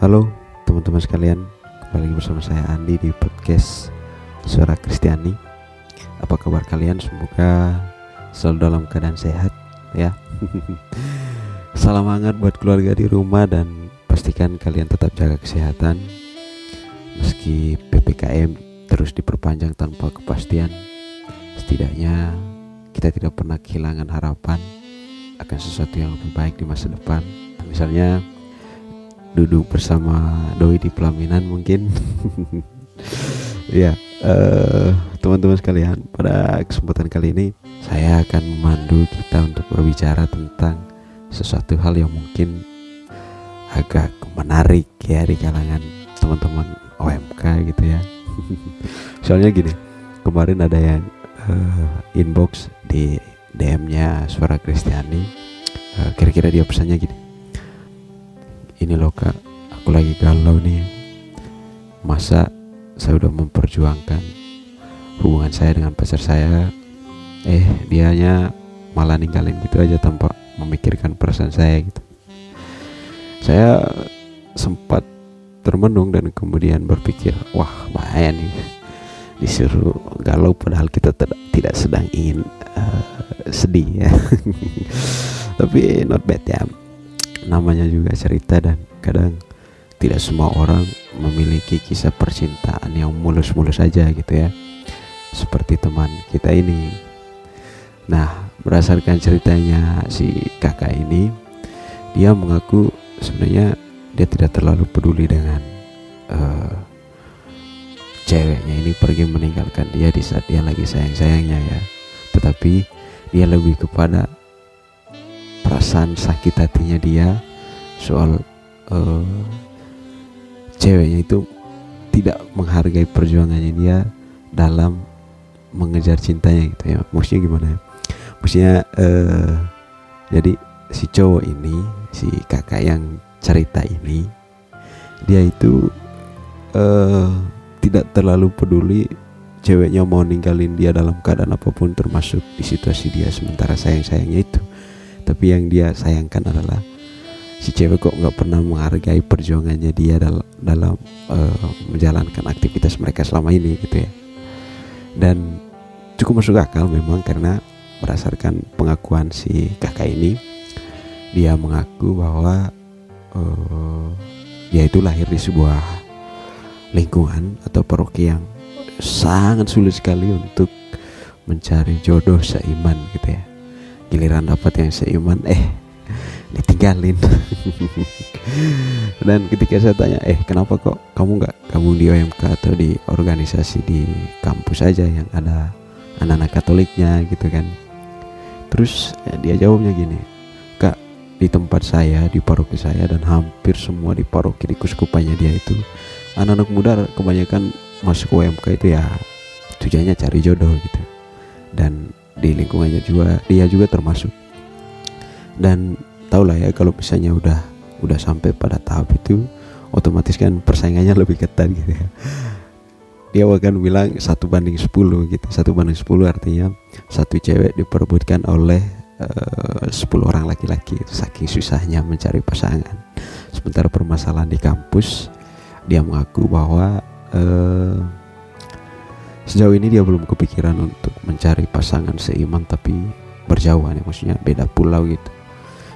Halo teman-teman sekalian, kembali lagi bersama saya Andi di podcast Suara Kristiani. Apa kabar kalian? Semoga selalu dalam keadaan sehat ya. Salam hangat buat keluarga di rumah dan pastikan kalian tetap jaga kesehatan. Meski PPKM terus diperpanjang tanpa kepastian, setidaknya kita tidak pernah kehilangan harapan akan sesuatu yang lebih baik di masa depan. Misalnya duduk bersama doi di pelaminan mungkin. Ya, teman-teman sekalian, pada kesempatan kali ini saya akan memandu kita untuk berbicara tentang sesuatu hal yang mungkin agak menarik ya di kalangan teman-teman OMK gitu ya. Soalnya gini, kemarin ada yang inbox di DM-nya Suara Kristiani. Kira-kira dia pesannya gini, ini loh kak, aku lagi galau nih. Masa saya udah memperjuangkan hubungan saya dengan pacar saya, dianya malah ninggalin gitu aja tanpa memikirkan perasaan saya gitu. Saya sempat termenung dan kemudian berpikir, wah bahaya nih, disuruh galau padahal kita tidak sedang ingin sedih ya. Tapi not bad ya, namanya juga cerita dan kadang tidak semua orang memiliki kisah percintaan yang mulus-mulus aja gitu ya, seperti teman kita ini. Nah, berdasarkan ceritanya si kakak ini, dia mengaku sebenarnya dia tidak terlalu peduli dengan ceweknya ini pergi meninggalkan dia di saat dia lagi sayang-sayangnya ya, tetapi dia lebih kepada perasaan sakit hatinya dia soal ceweknya itu tidak menghargai perjuangannya dia dalam mengejar cintanya gitu ya. Maksudnya gimana ya? Maksudnya jadi si cowok ini, si kakak yang cerita ini, dia itu tidak terlalu peduli ceweknya mau ninggalin dia dalam keadaan apapun, termasuk di situasi dia sementara sayang-sayangnya itu. Tapi yang dia sayangkan adalah si cewek kok nggak pernah menghargai perjuangannya dia dalam menjalankan aktivitas mereka selama ini gitu ya. Dan cukup masuk akal memang, karena berdasarkan pengakuan si kakak ini, dia mengaku bahwa dia itu lahir di sebuah lingkungan atau paroki yang sangat sulit sekali untuk mencari jodoh seiman gitu ya. Giliran dapat yang seiman ditinggalin. Dan ketika saya tanya, kenapa kok kamu nggak gabung di OMK atau di organisasi di kampus aja yang ada anak-anak Katoliknya gitu kan. Terus dia jawabnya gini, kak, di tempat saya, di paroki saya, dan hampir semua di paroki di kuskupannya dia itu, anak-anak muda kebanyakan masuk OMK itu ya tujuannya cari jodoh gitu. Dan di lingkungannya juga dia juga termasuk. Dan tahulah ya, kalau misalnya udah sampai pada tahap itu, otomatis kan persaingannya lebih ketat gitu ya. Dia bahkan bilang 1:10 gitu. 1:10 artinya satu cewek diperebutkan oleh 10 orang laki-laki. Saking susahnya mencari pasangan. Sementara permasalahan di kampus, dia mengaku bahwa sejauh ini dia belum kepikiran untuk mencari pasangan seiman tapi berjauhan ya, maksudnya beda pulau gitu.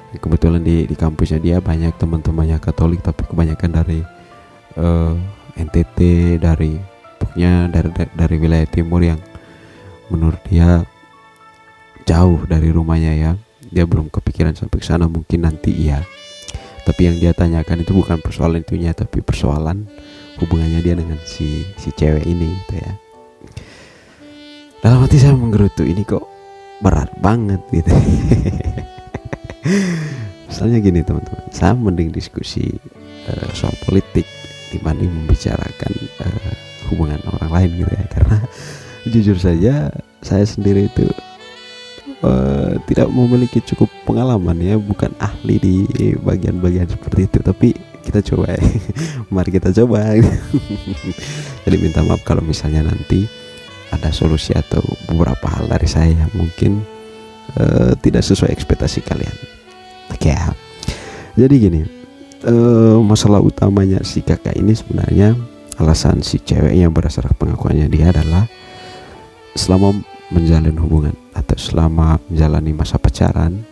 Kebetulan di kampusnya dia banyak teman-temannya Katolik, tapi kebanyakan dari NTT, pokoknya dari wilayah timur yang menurut dia jauh dari rumahnya ya. Dia belum kepikiran sampai ke sana, mungkin nanti iya. Tapi yang dia tanyakan itu bukan persoalan itunya, tapi persoalan hubungannya dia dengan si cewek ini gitu ya. Dalam hati saya menggerutu, ini kok berat banget gitu. Misalnya gini teman-teman, saya mending diskusi soal politik dibanding membicarakan hubungan orang lain gitu ya. Karena jujur saja saya sendiri itu tidak memiliki cukup pengalaman ya, bukan ahli di bagian-bagian seperti itu. Tapi kita coba ya. Mari kita coba. Jadi minta maaf kalau misalnya nanti ada solusi atau beberapa hal dari saya yang mungkin tidak sesuai ekspektasi kalian. Oke ya. Jadi gini, masalah utamanya si kakak ini sebenarnya, alasan si ceweknya berdasarkan pengakuannya dia adalah selama menjalin hubungan atau selama menjalani masa pacaran,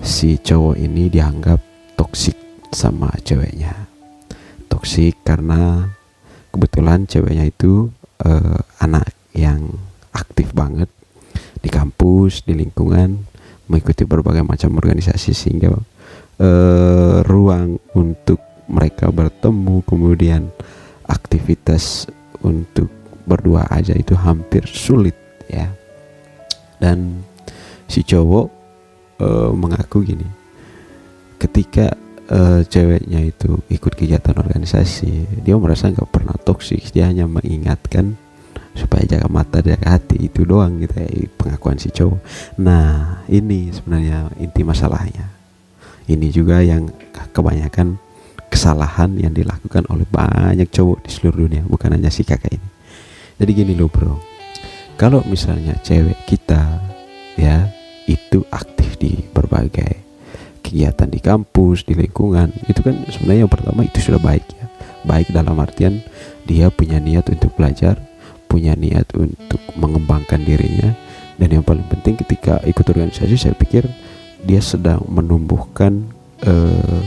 si cowok ini dianggap toksik sama ceweknya. Toksik karena kebetulan ceweknya itu anak yang aktif banget di kampus, di lingkungan, mengikuti berbagai macam organisasi, sehingga ruang untuk mereka bertemu, kemudian aktivitas untuk berdua aja itu hampir sulit ya. Dan si cowok mengaku gini, ketika ceweknya itu ikut kegiatan organisasi, dia merasa nggak pernah toksik, dia hanya mengingatkan supaya jaga mata jaga hati, itu doang gitu ya, pengakuan si cowok. Nah ini sebenarnya inti masalahnya. Ini juga yang kebanyakan kesalahan yang dilakukan oleh banyak cowok di seluruh dunia, bukan hanya si kakak ini. Jadi gini loh bro, kalau misalnya cewek kita ya itu aktif di berbagai kegiatan di kampus, di lingkungan, itu kan sebenarnya yang pertama itu sudah baik ya. Baik dalam artian dia punya niat untuk belajar, punya niat untuk mengembangkan dirinya, dan yang paling penting ketika ikut organisasi saya pikir dia sedang menumbuhkan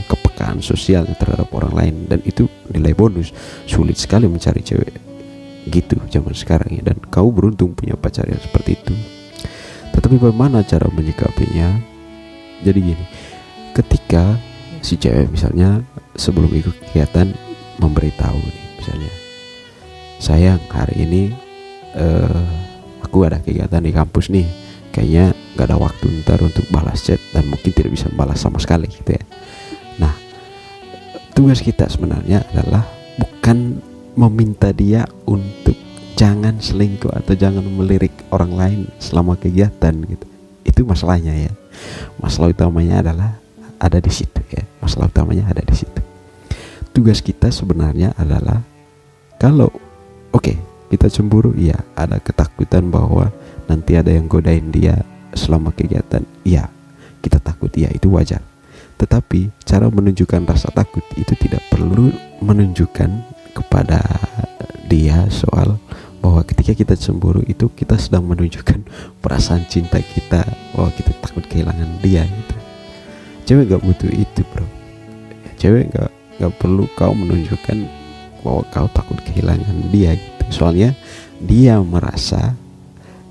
kepekaan sosial terhadap orang lain, dan itu nilai bonus. Sulit sekali mencari cewek gitu zaman sekarang ya, dan kau beruntung punya pacar yang seperti itu. Tetapi bagaimana cara menyikapinya? Jadi gini, ketika si cewek misalnya sebelum ikut kegiatan memberitahu nih, misalnya, sayang hari ini aku ada kegiatan di kampus nih, kayaknya gak ada waktu ntar untuk balas chat dan mungkin tidak bisa balas sama sekali gitu ya. Nah tugas kita sebenarnya adalah bukan meminta dia untuk jangan selingkuh atau jangan melirik orang lain selama kegiatan gitu. Itu masalahnya ya. Masalah utamanya adalah ada di situ ya. Masalah utamanya ada di situ. Tugas kita sebenarnya adalah kalau kita cemburu, ya ada ketakutan bahwa nanti ada yang godain dia selama kegiatan, ya kita takut, ya itu wajar. Tetapi cara menunjukkan rasa takut itu tidak perlu menunjukkan kepada dia soal bahwa ketika kita cemburu itu kita sedang menunjukkan perasaan cinta kita, bahwa kita takut kehilangan dia gitu. Cewek gak butuh itu bro. Cewek gak perlu kau menunjukkan bahwa kau takut kehilangan dia gitu. Soalnya dia merasa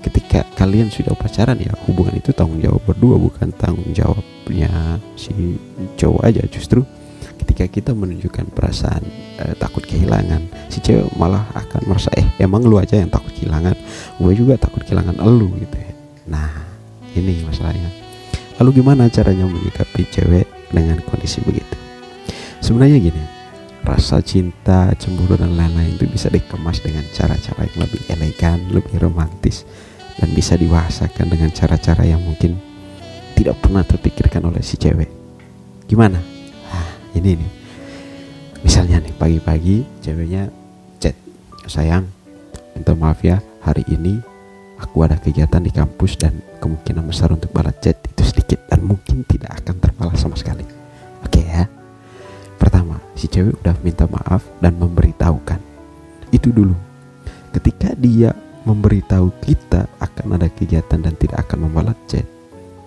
ketika kalian sudah pacaran ya, hubungan itu tanggung jawab berdua, bukan tanggung jawabnya si cowok aja. Justru ketika kita menunjukkan perasaan takut kehilangan, si cewek malah akan merasa emang lu aja yang takut kehilangan, gue juga takut kehilangan elu gitu ya. Nah ini masalahnya. Lalu gimana caranya menyikapi cewek dengan kondisi begitu? Sebenarnya gini, rasa cinta, cemburu dan lain-lain itu bisa dikemas dengan cara-cara yang lebih elegan, lebih romantis, dan bisa dibahasakan dengan cara-cara yang mungkin tidak pernah terpikirkan oleh si cewek. Gimana? Ini nih, misalnya nih pagi-pagi ceweknya chat, sayang minta maaf ya, hari ini aku ada kegiatan di kampus dan kemungkinan besar untuk balas chat itu sedikit dan mungkin tidak akan terbalas sama sekali. Oke ya. Pertama, si cewek udah minta maaf dan memberitahukan. Itu dulu. Ketika dia memberitahu kita akan ada kegiatan dan tidak akan membalas chat,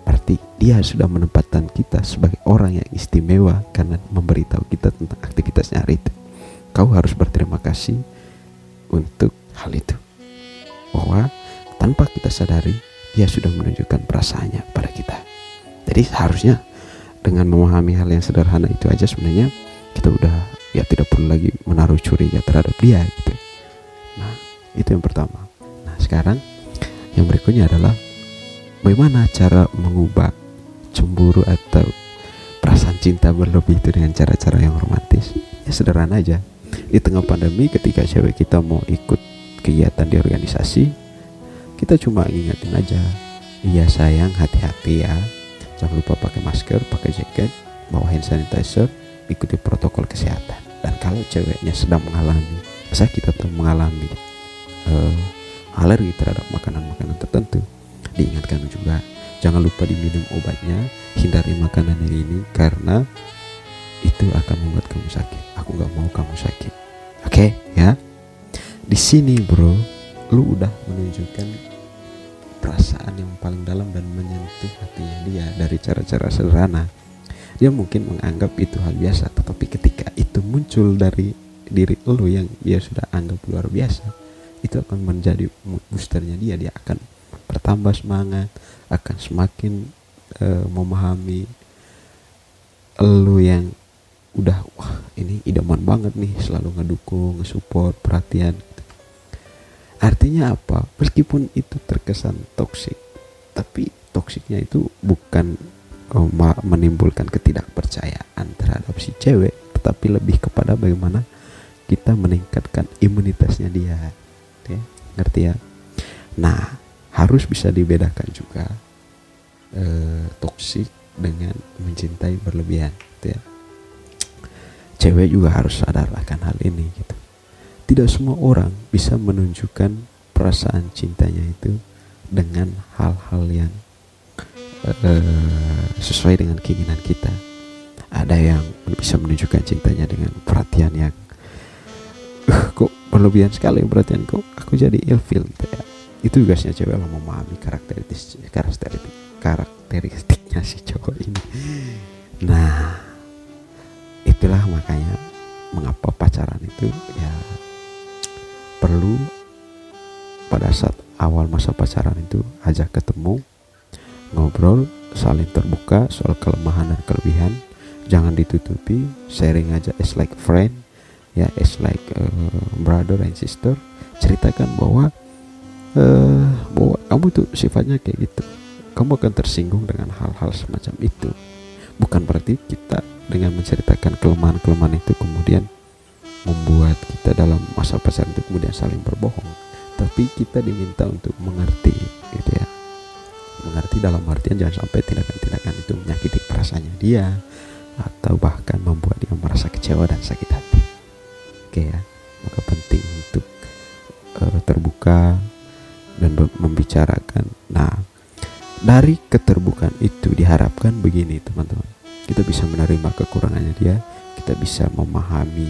berarti dia sudah menempatkan kita sebagai orang yang istimewa karena memberitahu kita tentang aktivitasnya hari itu. Kau harus berterima kasih untuk hal itu, bahwa tanpa kita sadari dia sudah menunjukkan perasaannya pada kita. Jadi harusnya dengan memahami hal yang sederhana itu aja sebenarnya kita udah ya tidak perlu lagi menaruh curiga terhadap dia gitu. Nah itu yang pertama. Nah sekarang yang berikutnya adalah bagaimana cara mengubah cemburu atau perasaan cinta berlebih itu dengan cara-cara yang romantis. Ya sederhana aja. Di tengah pandemi ketika cewek kita mau ikut kegiatan di organisasi, kita cuma ingatin aja, iya sayang hati-hati ya, jangan lupa pakai masker, pakai jaket, bawa hand sanitizer, ikuti protokol kesehatan. Dan kalau ceweknya sedang mengalami sakit atau mengalami alergi terhadap makanan-makanan tertentu, diingatkan juga jangan lupa diminum obatnya, hindari makanan yang ini karena itu akan membuat kamu sakit. Aku gak mau kamu sakit. Oke, ya. Di sini bro, lu udah menunjukkan perasaan yang paling dalam dan menyentuh hatinya dia dari cara-cara sederhana. Dia mungkin menganggap itu hal biasa, tetapi ketika itu muncul dari diri lu yang dia sudah anggap luar biasa, itu akan menjadi mood boosternya dia. Dia akan bertambah semangat, akan semakin memahami lu yang udah, wah ini idaman banget nih, selalu ngedukung, ngesupport, perhatian. Artinya apa? Meskipun itu terkesan toksik, tapi toksiknya itu bukan menimbulkan ketidakpercayaan terhadap si cewek, tetapi lebih kepada bagaimana kita meningkatkan imunitasnya dia, ya, ngerti ya? Nah, harus bisa dibedakan juga toksik dengan mencintai berlebihan, gitu ya. Cewek juga harus sadar akan hal ini, gitu. Tidak semua orang bisa menunjukkan perasaan cintanya itu dengan hal-hal yang sesuai dengan keinginan kita. Ada yang bisa menunjukkan cintanya dengan perhatian yang kok berlebihan sekali perhatian, kok aku jadi ilfil, gitu ya. Itu tugasnya cewek lah, memahami karakteristiknya si cowok ini. Nah, itulah makanya mengapa pacaran itu ya perlu pada saat awal masa pacaran itu ajak ketemu, ngobrol, saling terbuka soal kelemahan dan kelebihan. Jangan ditutupi, sharing aja as like friend, ya, as like brother and sister. Ceritakan bahwa kamu tuh sifatnya kayak gitu, kamu akan tersinggung dengan hal-hal semacam itu. Bukan berarti kita dengan menceritakan kelemahan-kelemahan itu kemudian membuat kita dalam masa pacaran itu kemudian saling berbohong, tapi kita diminta untuk mengerti, gitu ya. Mengerti dalam artian jangan sampai tindakan-tindakan itu menyakiti perasaannya dia atau bahkan membuat dia merasa kecewa dan sakit hati. Oke ya, maka penting untuk terbuka dan membicarakan. Nah, dari keterbukaan itu diharapkan begini teman-teman, kita bisa menerima kekurangannya dia, kita bisa memahami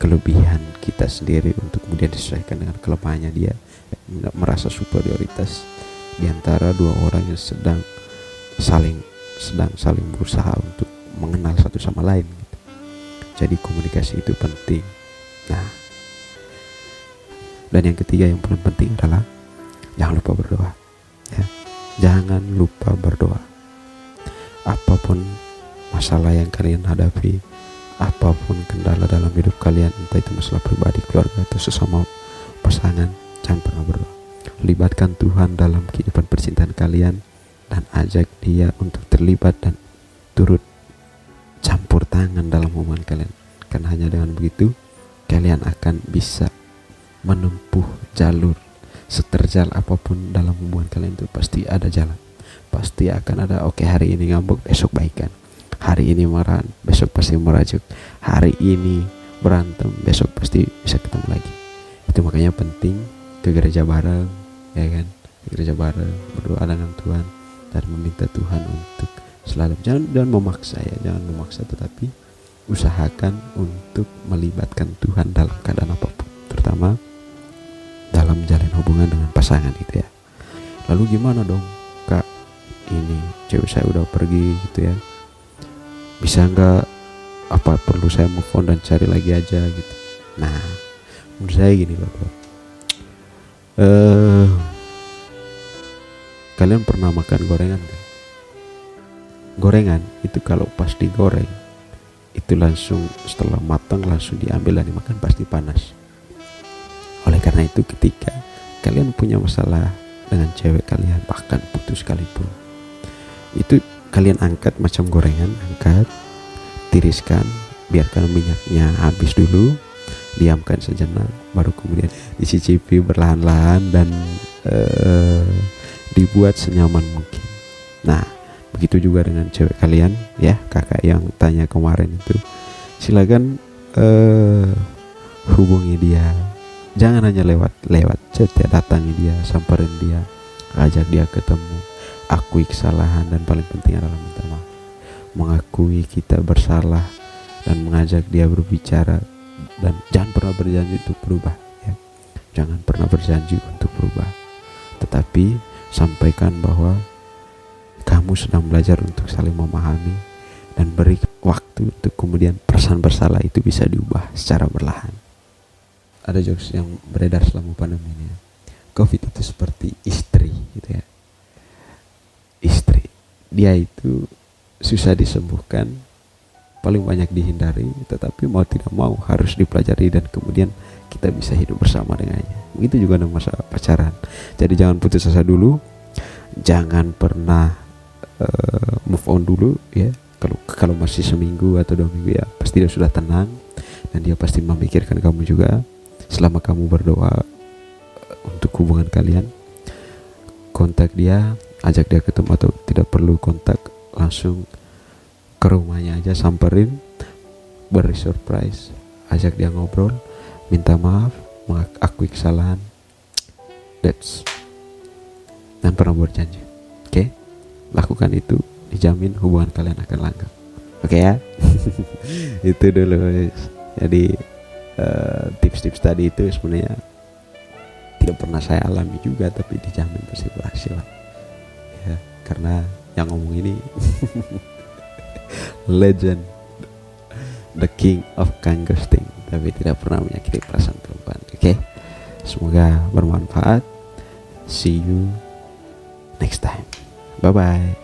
kelebihan kita sendiri untuk kemudian disesuaikan dengan kelemahannya dia, merasa superioritas di antara dua orang yang sedang saling berusaha untuk mengenal satu sama lain, gitu. Jadi komunikasi itu penting. Nah, dan yang ketiga yang paling penting adalah jangan lupa berdoa, ya. Jangan lupa berdoa. Apapun masalah yang kalian hadapi, apapun kendala dalam hidup kalian, entah itu masalah pribadi, keluarga, atau sesama pasangan, jangan pernah berdoa. Libatkan Tuhan dalam kehidupan percintaan kalian dan ajak dia untuk terlibat dan turut campur tangan dalam hubungan kalian. Karena hanya dengan begitu kalian akan bisa menempuh jalur seterjal apapun dalam hubungan kalian. Itu pasti ada jalan, pasti akan ada. Oke, hari ini ngambek, besok baikan. Hari ini marah, besok pasti merajuk. Hari ini berantem, besok pasti bisa ketemu lagi. Itu makanya penting ke gereja bareng, ya kan? Ke gereja bareng, berdoa dengan Tuhan dan meminta Tuhan untuk selalu, jangan memaksa ya, jangan memaksa, tetapi usahakan untuk melibatkan Tuhan dalam keadaan apapun, terutama dalam menjalin hubungan dengan pasangan, gitu ya. Lalu gimana dong kak, ini cewek saya udah pergi, gitu ya, bisa nggak, apa perlu saya move on dan cari lagi aja, gitu. Nah, menurut saya gini loh bro, kalian pernah makan gorengan kan? Gorengan itu kalau pas digoreng itu langsung setelah matang langsung diambil dan dimakan pasti panas. Oleh karena itu ketika kalian punya masalah dengan cewek kalian, bahkan putus sekalipun, itu kalian angkat macam gorengan, angkat, tiriskan, biarkan minyaknya habis dulu, diamkan sejenak, baru kemudian dicicipi perlahan-lahan dan dibuat senyaman mungkin. Nah, begitu juga dengan cewek kalian ya, kakak yang tanya kemarin itu, silakan hubungi dia. Jangan hanya lewat chat ya, datangi dia, samperin dia, ajak dia ketemu, akui kesalahan, dan paling penting adalah minta maaf. Mengakui kita bersalah dan mengajak dia berbicara, dan jangan pernah berjanji untuk berubah ya. Jangan pernah berjanji untuk berubah, tetapi sampaikan bahwa kamu sedang belajar untuk saling memahami, dan beri waktu untuk kemudian perasaan bersalah itu bisa diubah secara perlahan. Ada jokes yang beredar selama pandemi ini ya. COVID itu seperti istri gitu ya. Istri, dia itu susah disembuhkan, paling banyak dihindari, tetapi mau tidak mau harus dipelajari dan kemudian kita bisa hidup bersama dengannya. Begitu juga dengan masalah pacaran. Jadi jangan putus asa dulu, jangan pernah move on dulu ya. Kalau masih seminggu atau 2 minggu ya pasti dia sudah tenang, dan dia pasti memikirkan kamu juga. Selama kamu berdoa untuk hubungan kalian, kontak dia, ajak dia ketemu, atau tidak perlu kontak, langsung ke rumahnya aja, samperin, beri surprise, ajak dia ngobrol, minta maaf, mengakui kesalahan. Dan pernah berjanji. Oke? Lakukan itu, dijamin hubungan kalian akan langgeng. Oke ya? Itu dulu. Jadi tips-tips tadi itu sebenarnya tidak pernah saya alami juga, tapi dijamin pasti berhasil ya, karena yang ngomong ini legend, the king of ghosting, tapi tidak pernah menyakiti perasaan perempuan. Oke? Semoga bermanfaat. See you next time. Bye bye.